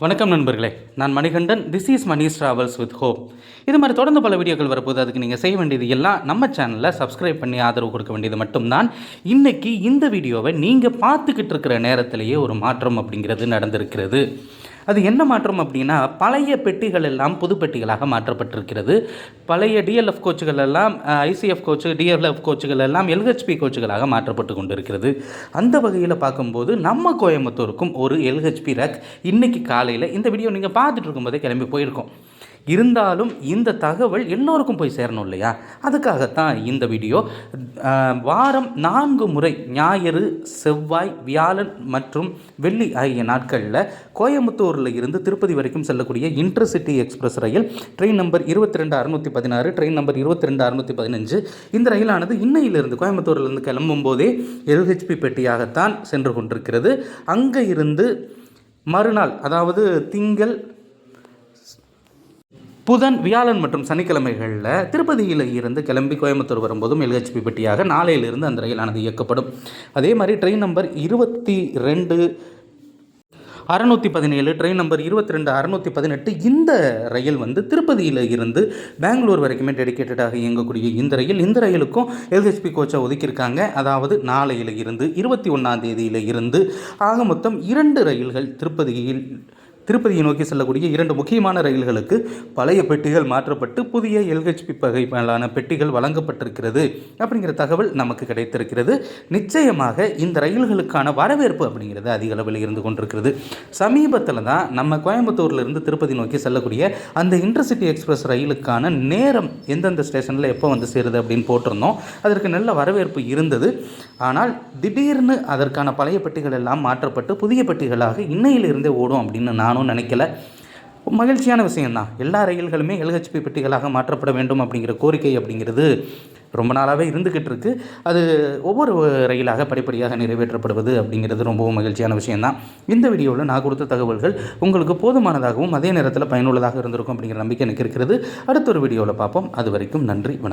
வணக்கம் நண்பர்களே, நான் Manikandan. This is Mani's travels with hope. இது மாதிரி தொடர்ந்து பல வீடியோக்கள் வரப்போது. அதுக்கு நீங்கள் செய்ய வேண்டியது எல்லாம் நம்ம சேனலில் சப்ஸ்கிரைப் பண்ணி ஆதரவு கொடுக்க வேண்டியது மட்டும்தான். இன்றைக்கி இந்த வீடியோவை நீங்கள் பார்த்துக்கிட்டு இருக்கிற நேரத்திலேயே ஒரு மாற்றம் அப்படிங்கிறது நடந்திருக்கிறது. அது என்ன மாற்றம் அப்படின்னா, பழைய பெட்டிகள் எல்லாம் புது பெட்டிகளாக மாற்றப்பட்டிருக்கிறது. பழைய டிஎல்எஃப் கோச்சுகள் எல்லாம் ஐசிஎஃப் கோச்சு, டிஎல்எஃப் கோச்சுகள் எல்லாம் எல்ஹெச்பி கோச்சுகளாக மாற்றப்பட்டு கொண்டிருக்கிறது. அந்த வகையில் பார்க்கும்போது நம்ம கோயம்புத்தூருக்கும் ஒரு எல்ஹெச்பி ரேக் இன்றைக்கி காலையில் இந்த வீடியோ நீங்கள் பார்த்துட்டு இருக்கும்போதே கிளம்பி போயிருக்கோம். இருந்தாலும் இந்த தகவல் எல்லோருக்கும் போய் சேரணும் இல்லையா? அதுக்காகத்தான் இந்த வீடியோ. வாரம் 4 முறை ஞாயிறு, செவ்வாய், வியாழன் மற்றும் வெள்ளி ஆகிய நாட்களில் கோயம்புத்தூரில் இருந்து திருப்பதி வரைக்கும் செல்லக்கூடிய இன்டர்சிட்டி எக்ஸ்பிரஸ் ரயில் ட்ரெயின் நம்பர் 22616, ட்ரெயின் நம்பர் 22615, இந்த ரயிலானது இன்னையிலிருந்து கோயம்புத்தூரிலிருந்து கிளம்பும் போதே எல்ஹெச்பி பெட்டியாகத்தான் சென்று கொண்டிருக்கிறது. அங்கே இருந்து மறுநாள், அதாவது திங்கள், புதன், வியாழன் மற்றும் சனிக்கிழமைகளில் திருப்பதியில் இருந்து கிளம்பி கோயம்புத்தூர் வரும்போதும் எல்ஹெச்பி பெட்டியாக நாளையிலிருந்து அந்த ரயிலானது இயக்கப்படும். அதே மாதிரி ட்ரெயின் நம்பர் 22617, ட்ரெயின் நம்பர் 22618, இந்த ரயில் திருப்பதியில் இருந்து பெங்களூர் வரைக்குமே டெடிக்கேட்டடாக இயங்கக்கூடிய இந்த ரயிலுக்கும் எல்ஹெச்பி கோச்சை ஒதுக்கியிருக்காங்க. அதாவது நாளையில் இருந்து 21ஆம் தேதியில் இருந்து ஆக மொத்தம் 2 ரயில்கள் திருப்பதியை நோக்கி செல்லக்கூடிய 2 முக்கியமான ரயில்களுக்கு பழைய பெட்டிகள் மாற்றப்பட்டு புதிய எல்ஹெச்பி வகையிலான பெட்டிகள் வழங்கப்பட்டிருக்கிறது அப்படிங்கிற தகவல் நமக்கு கிடைத்திருக்கிறது. நிச்சயமாக இந்த ரயில்களுக்கான வரவேற்பு அப்படிங்கிறது அதிக அளவில் இருந்து கொண்டிருக்கிறது. சமீபத்தில் தான் நம்ம கோயம்புத்தூர்லேருந்து திருப்பதி நோக்கி செல்லக்கூடிய அந்த இன்டர்சிட்டி எக்ஸ்பிரஸ் ரயிலுக்கான நேரம் எந்தெந்த ஸ்டேஷனில் எப்போ சேருது அப்படின்னு போட்டிருந்தோம். அதற்கு நல்ல வரவேற்பு இருந்தது. ஆனால் திடீர்னு அதற்கான பழைய பெட்டிகள் எல்லாம் மாற்றப்பட்டு புதிய பெட்டிகளாக இன்னையிலிருந்தே ஓடும் அப்படின்னு நானும் நினைக்கல. மகிழ்ச்சியான விஷயம்தான். எல்லா ரயில்களுமே எல்ஹெச்பி பெட்டிகளாக மாற்றப்பட வேண்டும் அப்படிங்கிற கோரிக்கை அப்படிங்கிறது ரொம்ப நாளாகவே இருந்துக்கிட்டு இருக்கு. அது ஒவ்வொரு ரயிலாக படிப்படியாக நிறைவேற்றப்படுவது அப்படிங்கிறது ரொம்பவும் மகிழ்ச்சியான விஷயம்தான். இந்த வீடியோவில் நான் கொடுத்த தகவல்கள் உங்களுக்கு போதுமானதாகவும் அதே நேரத்தில் பயனுள்ளதாக இருந்திருக்கும் அப்படிங்கிற நம்பிக்கை எனக்கு இருக்கிறது. அடுத்த ஒரு வீடியோவில் பார்ப்போம். அது வரைக்கும் நன்றி, வணக்கம்.